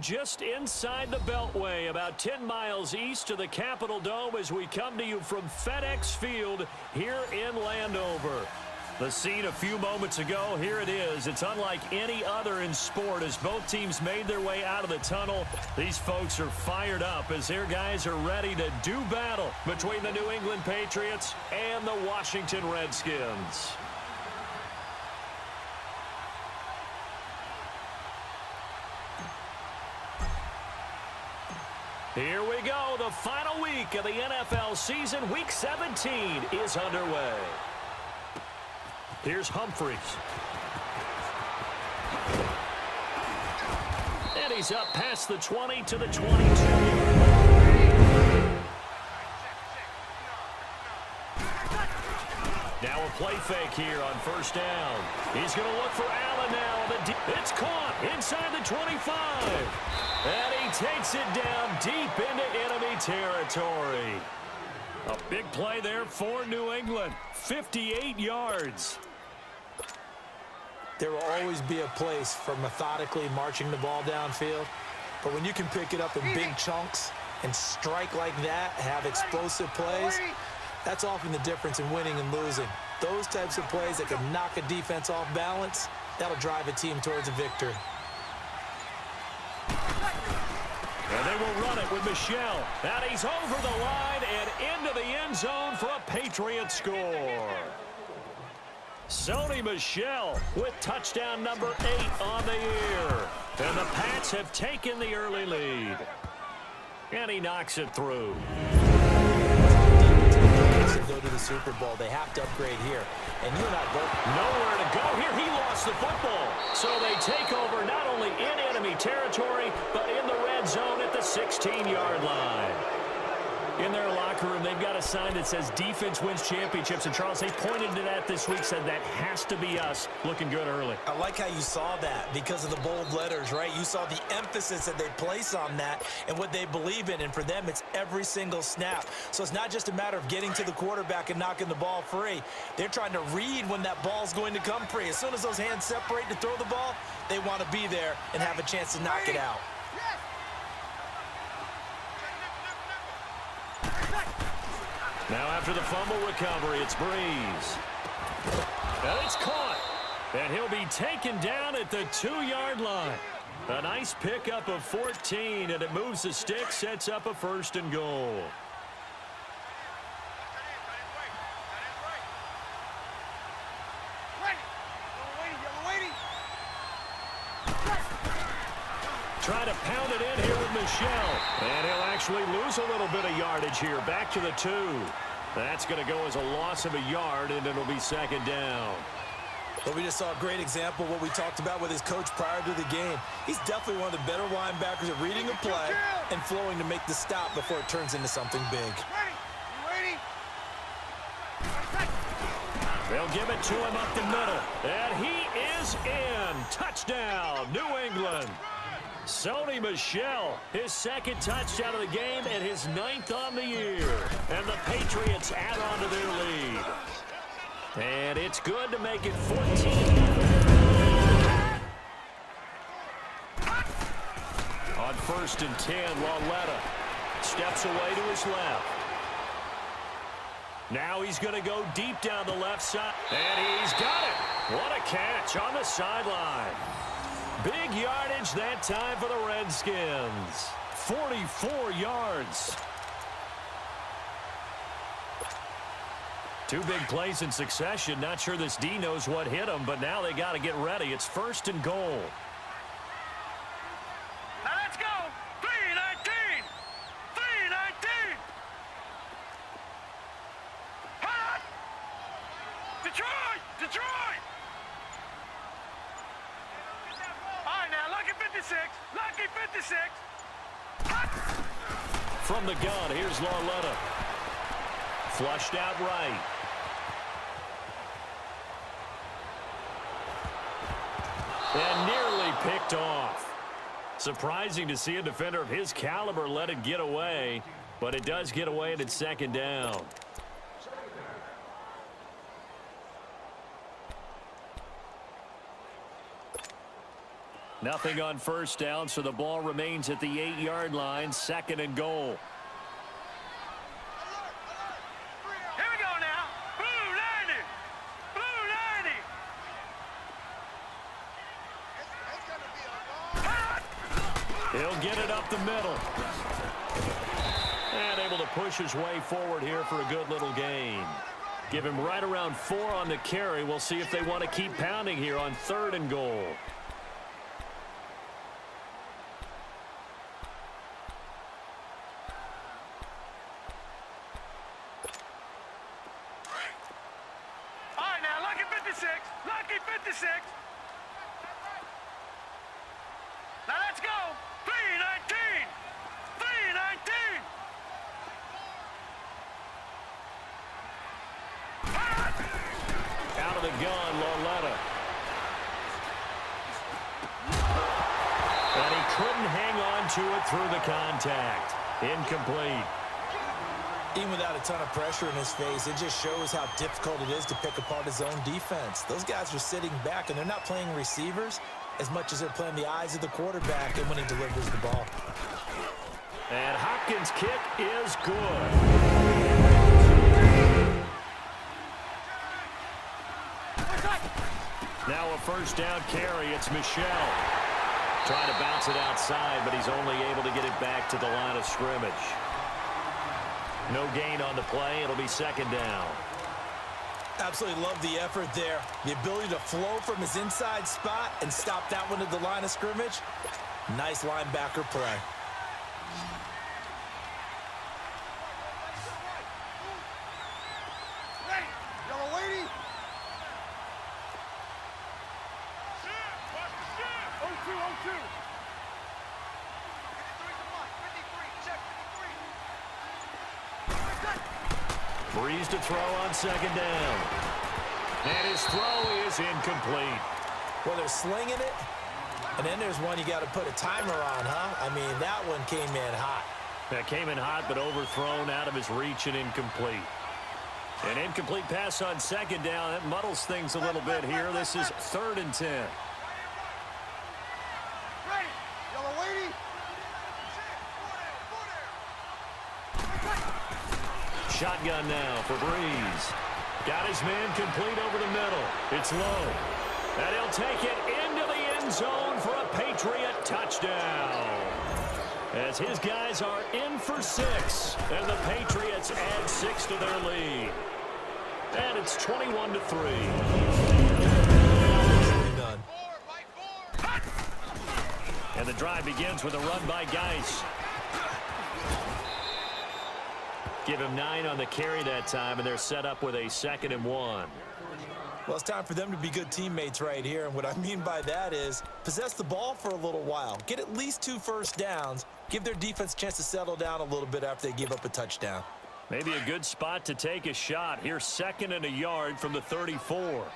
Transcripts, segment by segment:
just inside the Beltway, about 10 miles east of the Capitol Dome as we come to you from FedEx Field here in Landover. The scene a few moments ago, here it is. It's unlike any other in sport as both teams made their way out of the tunnel. These folks are fired up as their guys are ready to do battle between the New England Patriots and the Washington Redskins. Here we go. The final week of the NFL season. Week 17 is underway. Here's Humphries. And he's up past the 20 to the 22. Now a play fake here on first down. He's going to look for Allen now. It's caught inside the 25. And he takes it down deep into enemy territory. A big play there for New England. 58 yards. There will always be a place for methodically marching the ball downfield. But when you can pick it up in big chunks and strike like that, have explosive plays, that's often the difference in winning and losing. Those types of plays that can knock a defense off balance, that'll drive a team towards a victory. And they will run it with Michel. And he's over the line and into the end zone for a Patriot score. Sony Michel with touchdown number 8 on the year. And the Pats have taken the early lead. And he knocks it through. To go to the Super Bowl, they have to upgrade here. And you and I both... Nowhere to go here. He lost the football. So they take over not only in enemy territory, but in the red zone at the 16-yard line. In their locker room, they've got a sign that says defense wins championships. And, Charles, they pointed to that this week, said that has to be us. Looking good early. I like how you saw that because of the bold letters, right? You saw the emphasis that they place on that and what they believe in. And for them, it's every single snap. So it's not just a matter of getting to the quarterback and knocking the ball free. They're trying to read when that ball's going to come free. As soon as those hands separate to throw the ball, they want to be there and have a chance to knock it out. Now after the fumble recovery, it's Breeze. And it's caught. And he'll be taken down at the 2-yard line. A nice pickup of 14, and it moves the stick, sets up a 1st and goal. Try to pound it in here with Michel. And he'll actually lose a little bit of yardage here. Back to the 2. That's going to go as a loss of a yard, and it'll be 2nd down. But we just saw a great example of what we talked about with his coach prior to the game. He's definitely one of the better linebackers at reading a play and flowing to make the stop before it turns into something big. They'll give it to him up the middle. And he is in. Touchdown, New England. Sony Michel, his 2nd touchdown of the game and his 9th on the year. And the Patriots add on to their lead. And it's good to make it 14. On 1st and 10, Lauletta steps away to his left. Now he's going to go deep down the left side. And he's got it. What a catch on the sideline. Big yardage that time for the Redskins. 44 yards. 2 big plays in succession. Not sure this D knows what hit him, but now they got to get ready. It's 1st and goal. Now let's go. 3-19. 3-19. Hot. Detroit. Detroit. All right, now, lucky 56. Lucky 56. Hot. From the gun, here's Lauletta. Flushed out right. And nearly picked off. Surprising to see a defender of his caliber let it get away, but it does get away and it's 2nd down. Nothing on first down, so the ball remains at the 8-yard line, 2nd and goal. Here we go now. Blue 90. Blue 90. He'll get it up the middle. And able to push his way forward here for a good little gain. Give him right around 4 on the carry. We'll see if they want to keep pounding here on 3rd and goal. All right, now, lucky 56. Lucky 56. Now, let's go. 319. 319. Out of the gun, Loletta. And he couldn't hang on to it through the contact. Incomplete. Even without a ton of pressure in his face, it just shows how difficult it is to pick apart his own defense. Those guys are sitting back, and they're not playing receivers as much as they're playing the eyes of the quarterback and when he delivers the ball. And Hopkins' kick is good. Now a first down carry. It's Michelle. Trying to bounce it outside, but he's only able to get it back to the line of scrimmage. No gain on the play. It'll be 2nd down. Absolutely love the effort there. The ability to flow from his inside spot and stop that one at the line of scrimmage. Nice linebacker play. Ready. Yellow lady. 0-2, 0-2. 53, check 53. Breeze to throw on 2nd down. And his throw is incomplete. Well, they're slinging it, and then there's one you got to put a timer on, huh? I mean, that one came in hot. That came in hot, but overthrown out of his reach and incomplete. An incomplete pass on 2nd down. That muddles things a little bit here. This is 3rd and 10. Ready. Yellow lady. Shotgun now for Breeze. Got his man complete over the middle. It's low. And he'll take it into the end zone for a Patriot touchdown. As his guys are in for 6. And the Patriots add 6 to their lead. And it's 21-3. Done. And the drive begins with a run by Geis. Give him 9 on the carry that time, and they're set up with a 2nd and 1. Well, it's time for them to be good teammates right here, and what I mean by that is possess the ball for a little while. Get at least 2 first downs. Give their defense a chance to settle down a little bit after they give up a touchdown. Maybe a good spot to take a shot. Here's 2nd and a yard from the 34.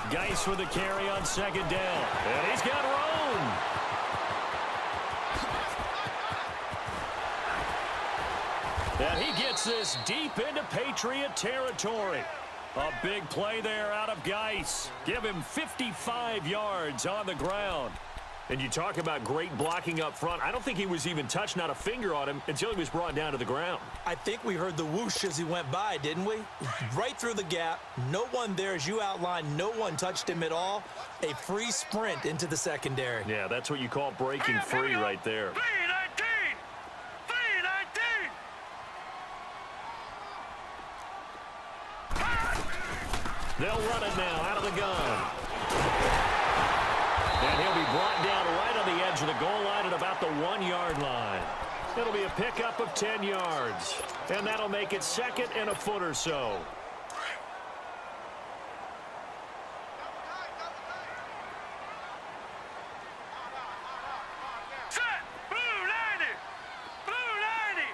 Geis with the carry on 2nd down. And he's got room. And he gets this deep into Patriot territory. A big play there out of Geis. Give him 55 yards on the ground. And you talk about great blocking up front. I don't think he was even touched, not a finger on him, until he was brought down to the ground. I think we heard the whoosh as he went by, didn't we? Right through the gap. No one there, as you outlined. No one touched him at all. A free sprint into the secondary. Yeah, that's what you call breaking free right there. 319! 319! They'll run it now out of the gun. And he'll be brought down right on the edge of the goal line at about the 1-yard line. It'll be a pickup of 10 yards. And that'll make it 2nd and a foot or so. Set! Blue 90! Blue 90!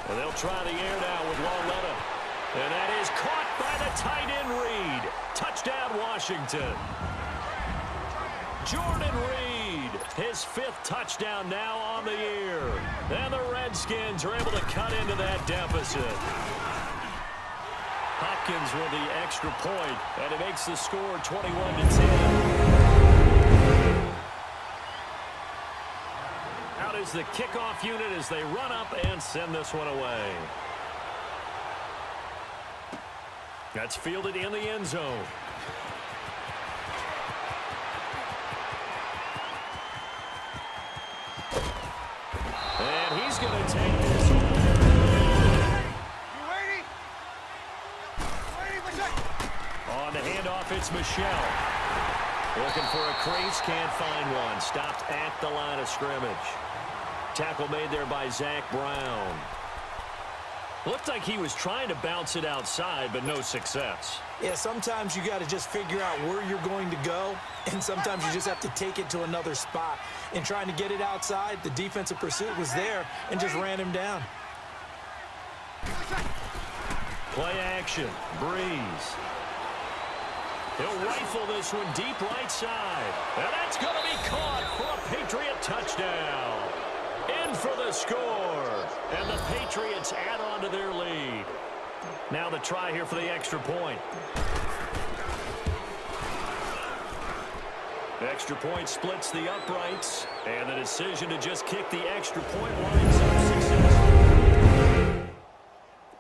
Well, they'll try the air now with Loletta. And that is caught by the tight end Reed. Touchdown, Washington. Jordan Reed, his 5th touchdown now on the year. And the Redskins are able to cut into that deficit. Hopkins with the extra point, and it makes the score 21-10. Out is the kickoff unit as they run up and send this one away. That's fielded in the end zone. And he's going to take this. You ready? Ready for second. On the handoff, it's Michelle. Looking for a crease, can't find one. Stopped at the line of scrimmage. Tackle made there by Zach Brown. Looked like he was trying to bounce it outside, but no success. Yeah, sometimes you got to just figure out where you're going to go, and sometimes you just have to take it to another spot. In trying to get it outside, the defensive pursuit was there and just ran him down. Play action. Breeze. He'll rifle this one deep right side. And that's going to be caught for a Patriot touchdown. In for the score. And the Patriots add on to their lead. Now the try here for the extra point. Extra point splits the uprights. And the decision to just kick the extra point winds up successful.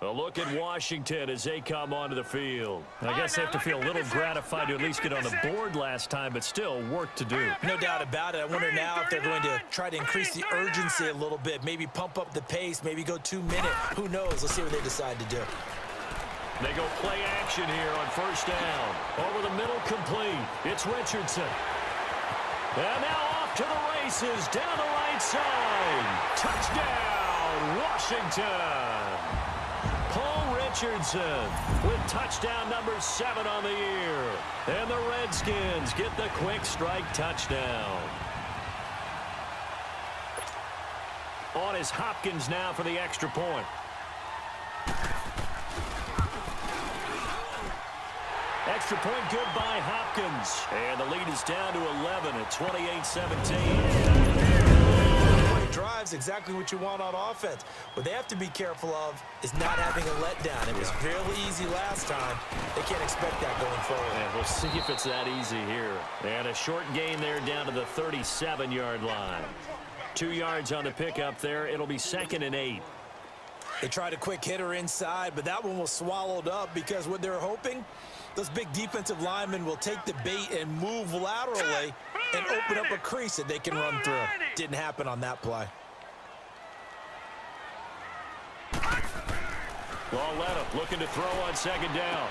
A look at Washington as they come onto the field. I guess they have to feel a little gratified to at least get on the board last time, but still work to do. No doubt about it. I wonder now if they're going to try to increase the urgency a little bit, maybe pump up the pace, maybe go 2-minute. Who knows? Let's see what they decide to do. They go play action here on first down. Over the middle, complete. It's Richardson. And now off to the races, down the right side. Touchdown, Washington. Paul Richardson with touchdown number 7 on the year. And the Redskins get the quick strike touchdown. On is Hopkins now for the extra point. Extra point good by Hopkins. And the lead is down to 11 at 28-17. Drives exactly what you want on offense. What they have to be careful of is not having a letdown. It was really easy last time. They can't expect that going forward. And we'll see if it's that easy here. And a short gain there down to the 37-yard line. 2 yards on the pickup there. It'll be 2nd and 8. They tried a quick hitter inside, but that one was swallowed up because what they're hoping, those big defensive linemen will take the bait and move laterally and open up a crease that they can run through. Didn't happen on that play. Lawletta looking to throw on 2nd down.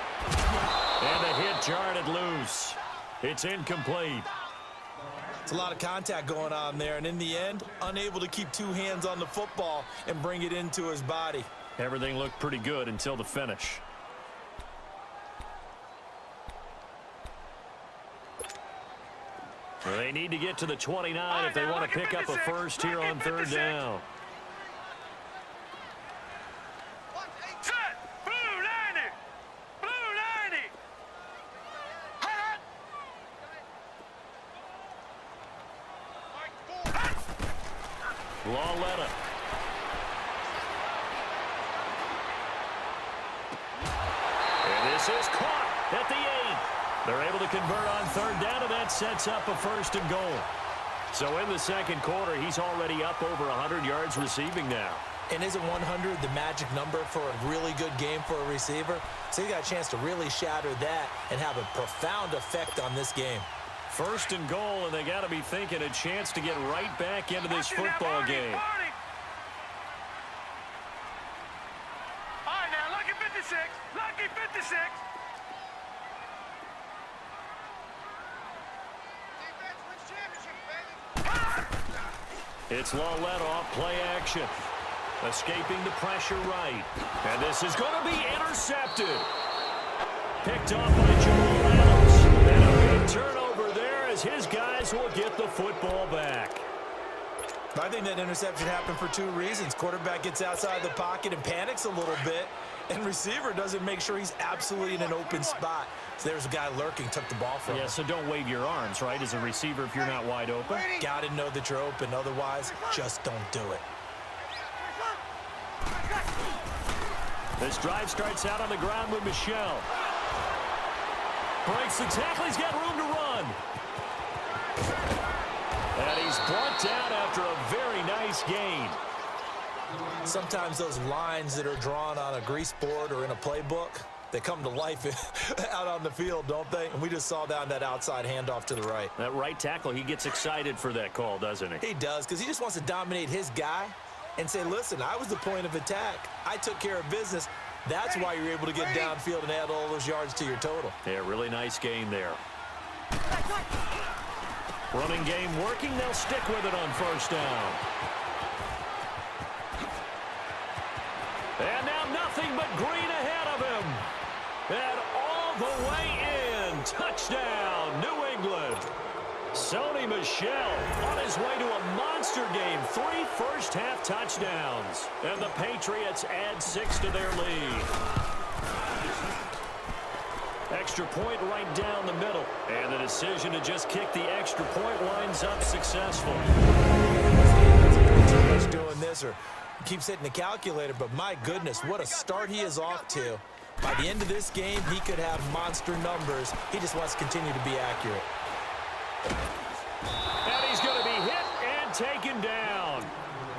And the hit jarred it loose. It's incomplete. It's a lot of contact going on there, and in the end, unable to keep 2 hands on the football and bring it into his body. Everything looked pretty good until the finish. They need to get to the 29 if they want to pick up a first here on 3rd down. Set. Blue 90. Blue 90. Hot. Lawletta. And this is caught at the 8. They're able to convert on 3rd down, and that sets up a 1st and goal. So in the 2nd quarter, he's already up over 100 yards receiving now. And isn't 100 the magic number for a really good game for a receiver? So he got a chance to really shatter that and have a profound effect on this game. 1st and goal, and they got to be thinking a chance to get right back into this football game. All right, now, lucky 56. Lucky 56. It's Lawletta off play action. Escaping the pressure right. And this is going to be intercepted. Picked off by Jamal Adams. And a big turnover there as his guys will get the football back. I think that interception happened for 2 reasons. Quarterback gets outside the pocket and panics a little bit. And receiver doesn't make sure he's absolutely in an open spot. So there's a guy lurking, took the ball from him. Yeah, so don't wave your arms, right, as a receiver if you're not wide open. Got to know that you're open. Otherwise, just don't do it. This drive starts out on the ground with Michel. Breaks the tackle. He's got room to run. And he's brought down after a very nice gain. Sometimes those lines that are drawn on a grease board or in a playbook, they come to life out on the field, don't they? And we just saw that on that outside handoff to the right. That right tackle, he gets excited for that call, doesn't he? He does, because he just wants to dominate his guy and say, listen, I was the point of attack. I took care of business. That's why you're able to get downfield and add all those yards to your total. Yeah, really nice gain there. Running game working. They'll stick with it on first down. And now nothing but green ahead of him. And all the way in. Touchdown, New England. Sony Michel on his way to a monster game. 3 first-half touchdowns. And the Patriots add 6 to their lead. Extra point right down the middle. And the decision to just kick the extra point winds up successful. He's doing this or keeps hitting the calculator, but my goodness, what a start he is off to. By the end of this game, he could have monster numbers. He just wants to continue to be accurate. And he's going to be hit and taken down.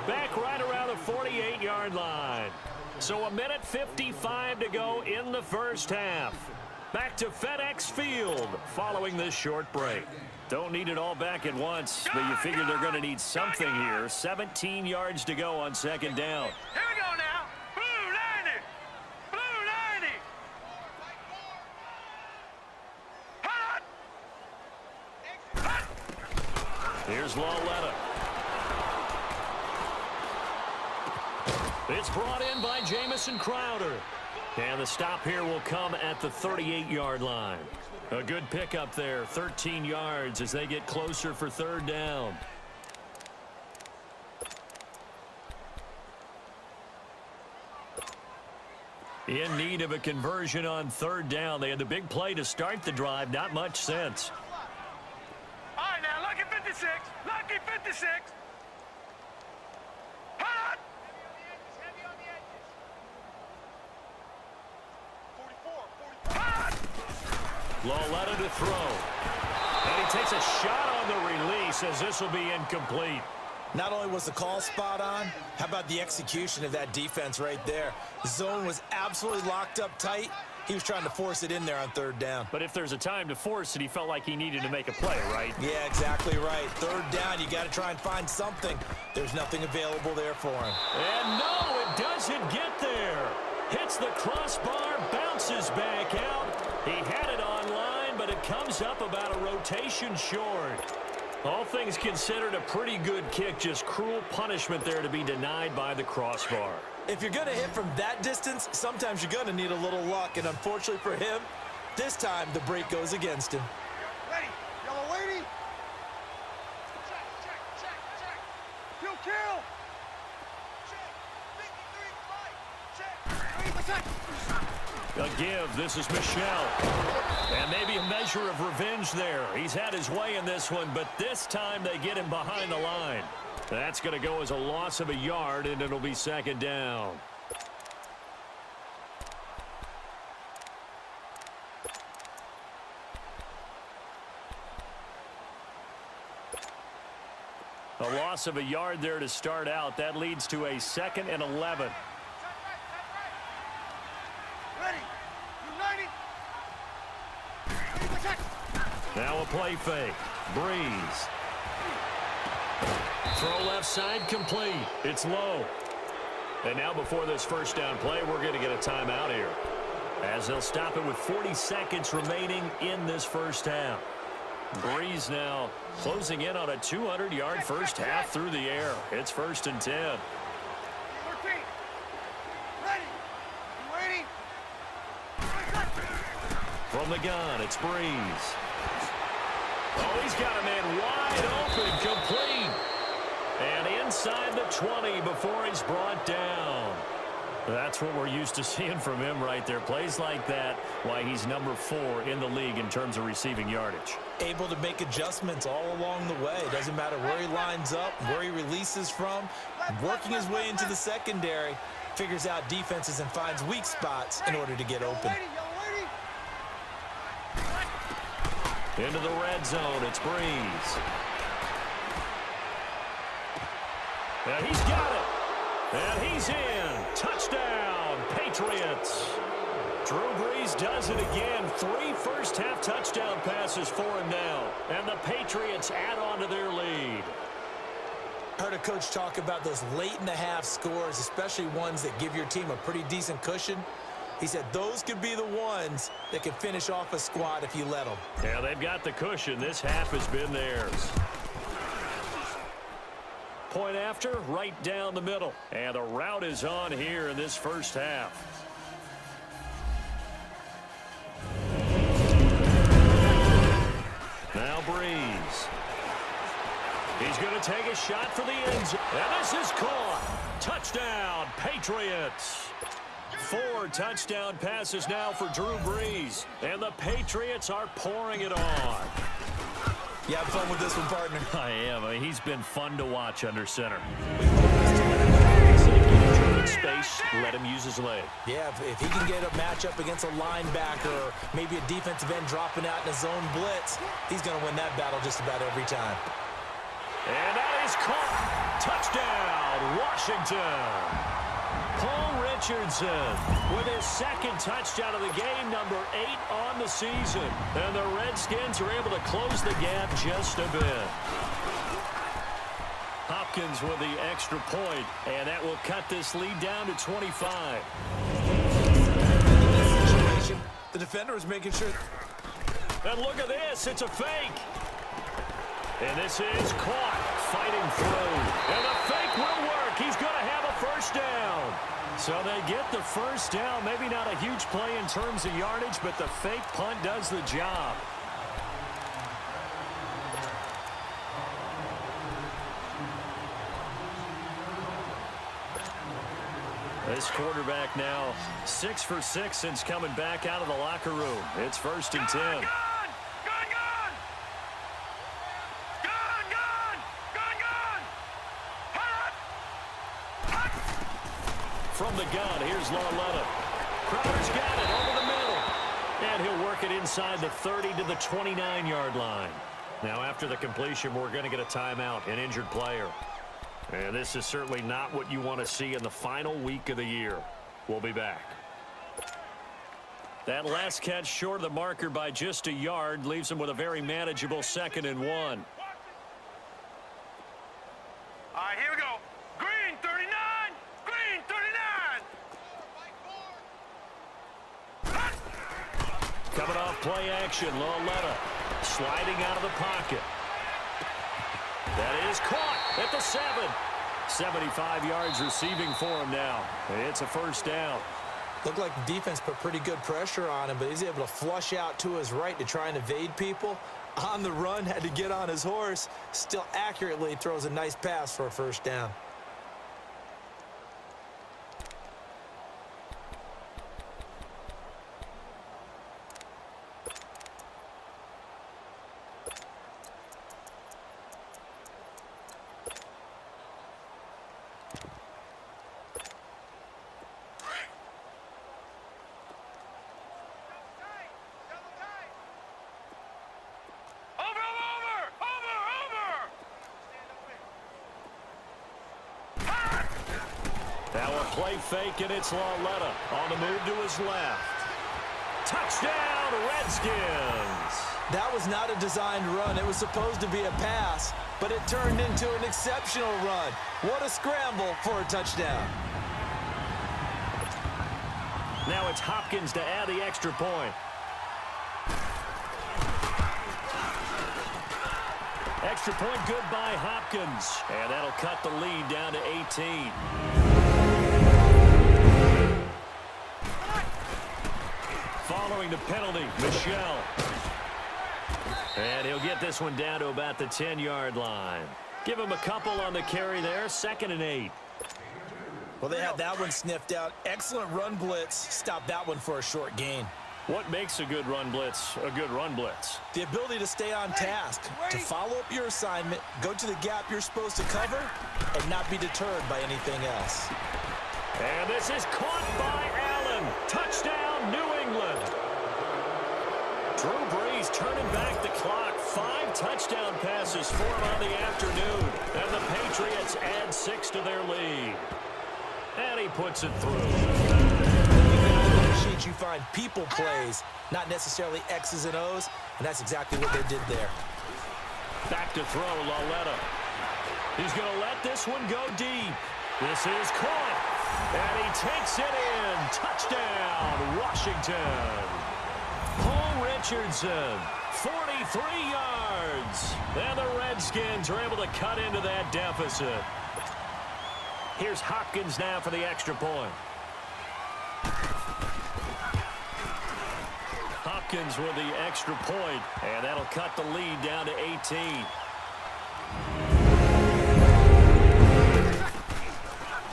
Back right around the 48-yard line. So 1:55 to go in the first half. Back to FedEx Field following this short break. Don't need it all back at once, but you figure they're going to need something here. 17 yards to go on second down. Here we go now. Blue 90. Blue 90. Hot. Hot. Here's Lawletta. It's brought in by Jamison Crowder. And the stop here will come at the 38-yard line. A good pickup there, 13 yards as they get closer for third down. In need of a conversion on third down. They had the big play to start the drive, not much sense. All right, now, lucky 56. Lucky 56. Hot. Heavy on the edges. 44. Hot. Lawletta to throw. And he takes a shot on the release as this will be incomplete. Not only was the call spot on, how about the execution of that defense right there? The zone was absolutely locked up tight. He was trying to force it in there on third down. But if there's a time to force it, he felt like he needed to make a play, right? Yeah, exactly right. Third down, you got to try and find something. There's nothing available there for him. And no, it doesn't get there. Hits the crossbar, bounces back out. He had it online, but it comes up about a rotation short. All things considered, a pretty good kick, just cruel punishment there to be denied by the crossbar. If you're going to hit from that distance, sometimes you're going to need a little luck. And unfortunately for him, this time the break goes against him. Ready. Yellow lady. Check. Kill. Check. 53 A give. This is Michel. And maybe a measure of revenge there. He's had his way in this one, but this time they get him behind the line. That's going to go as a loss of a yard, and it'll be second down. A loss of a yard there to start out. That leads to a 2nd and 11. Ready. United. Now a play fake. Breeze. Throw left side complete. It's low. And now before this first down play, we're going to get a timeout here, as they'll stop it with 40 seconds remaining in this first half. Breeze now closing in on a 200-yard first half through the air. It's 1st and 10. 14. Ready. You waiting? From the gun, it's Breeze. Oh, he's got a man wide open, complete. And inside the 20 before he's brought down. That's what we're used to seeing from him right there. Plays like that, why he's number 4 in the league in terms of receiving yardage. Able to make adjustments all along the way. Doesn't matter where he lines up, where he releases from, working his way into the secondary, figures out defenses and finds weak spots in order to get open. Into the red zone, it's Breeze. And he's got it. And he's in. Touchdown, Patriots. Drew Brees does it again. 3 first-half touchdown passes for him now. And the Patriots add on to their lead. Heard a coach talk about those late-in-the-half scores, especially ones that give your team a pretty decent cushion. He said those could be the ones that can finish off a squad if you let them. Yeah, they've got the cushion. This half has been theirs. Point after, right down the middle. And the route is on here in this first half. Now Breeze. He's going to take a shot for the end zone. And this is caught. Touchdown, Patriots. 4 touchdown passes now for Drew Brees. And the Patriots are pouring it on. You have fun with this one, partner? I am. I mean, he's been fun to watch under center. Space, let him use his leg. Yeah, if he can get a matchup against a linebacker or maybe a defensive end dropping out in a zone blitz, he's going to win that battle just about every time. And that is caught. Touchdown, Washington. Paul Richardson with his second touchdown of the game, number 8 on the season. And the Redskins are able to close the gap just a bit. Hopkins with the extra point, and that will cut this lead down to 25. The defender is making sure. And look at this, it's a fake. And this is caught, fighting through. And the fake will work. He's going to have a first down. So they get the first down. Maybe not a huge play in terms of yardage, but the fake punt does the job. This quarterback now 6 for 6 since coming back out of the locker room. It's 1st and 10. From the gun, here's Lauletta. Crowder's got it over the middle. And he'll work it inside the 30 to the 29-yard line. Now, after the completion, we're going to get a timeout, an injured player. And this is certainly not what you want to see in the final week of the year. We'll be back. That last catch short of the marker by just a yard leaves him with a very manageable 2nd and 1. All right, here we go. Green 39. Green 39. Coming off play action, Lauletta sliding out of the pocket. That is caught at the 7. 75 yards receiving for him now. It's a first down. Looked like the defense put pretty good pressure on him, but he's able to flush out to his right to try and evade people. On the run, had to get on his horse. Still accurately throws a nice pass for a first down. Play fake, and it's Lauletta on the move to his left. Touchdown, Redskins! That was not a designed run. It was supposed to be a pass, but it turned into an exceptional run. What a scramble for a touchdown. Now it's Hopkins to add the extra point. Extra point good by Hopkins. And that'll cut the lead down to 18. Following the penalty, Michel. And he'll get this one down to about the 10-yard line. Give him a couple on the carry there, 2nd and 8. Well, they have that one sniffed out. Excellent run blitz. Stop that one for a short gain. What makes a good run blitz a good run blitz? The ability to stay on task, to follow up your assignment, go to the gap you're supposed to cover, and not be deterred by anything else. And this is caught by Allen. Touchdown, New England. Drew Brees turning back the clock. 5 touchdown passes for him on the afternoon. And the Patriots add 6 to their lead. And he puts it through. You find people plays, not necessarily X's and O's, and that's exactly what they did there. Back to throw, Lauletta. He's going to let this one go deep. This is caught, and he takes it in. Touchdown, Washington. Paul Richardson, 43 yards. And the Redskins are able to cut into that deficit. Here's Hopkins now for the extra point. Hopkins with the extra point, and that'll cut the lead down to 18.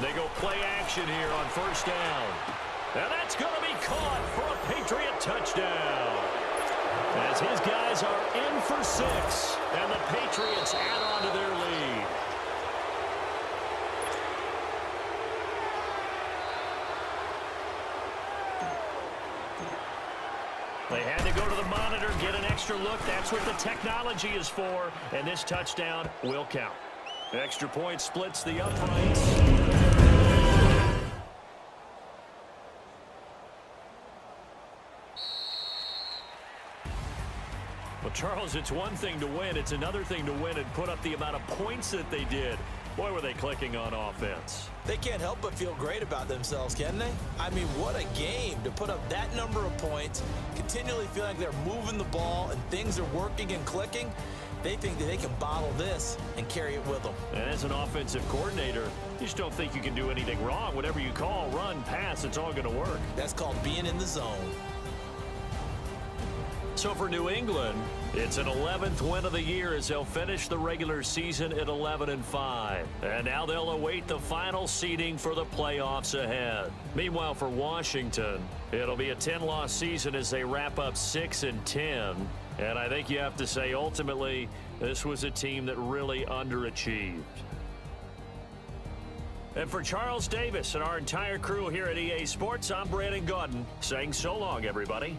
They go play action here on first down. And that's going to be caught for a Patriot touchdown. As his guys are in for 6, and the Patriots add on to their lead. They had to go to the monitor, get an extra look. That's what the technology is for. And this touchdown will count. Extra point splits the uprights. Well, Charles, it's one thing to win. It's another thing to win and put up the amount of points that they did. Boy, were they clicking on offense. They can't help but feel great about themselves, can they? I mean, what a game to put up that number of points, continually feeling like they're moving the ball and things are working and clicking. They think that they can bottle this and carry it with them. And as an offensive coordinator, you just don't think you can do anything wrong. Whatever you call, run, pass, it's all going to work. That's called being in the zone. So for New England, it's an 11th win of the year as they'll finish the regular season at 11-5. And now they'll await the final seeding for the playoffs ahead. Meanwhile, for Washington, it'll be a 10-loss season as they wrap up 6-10. And I think you have to say, ultimately, this was a team that really underachieved. And for Charles Davis and our entire crew here at EA Sports, I'm Brandon Gaudin saying so long, everybody.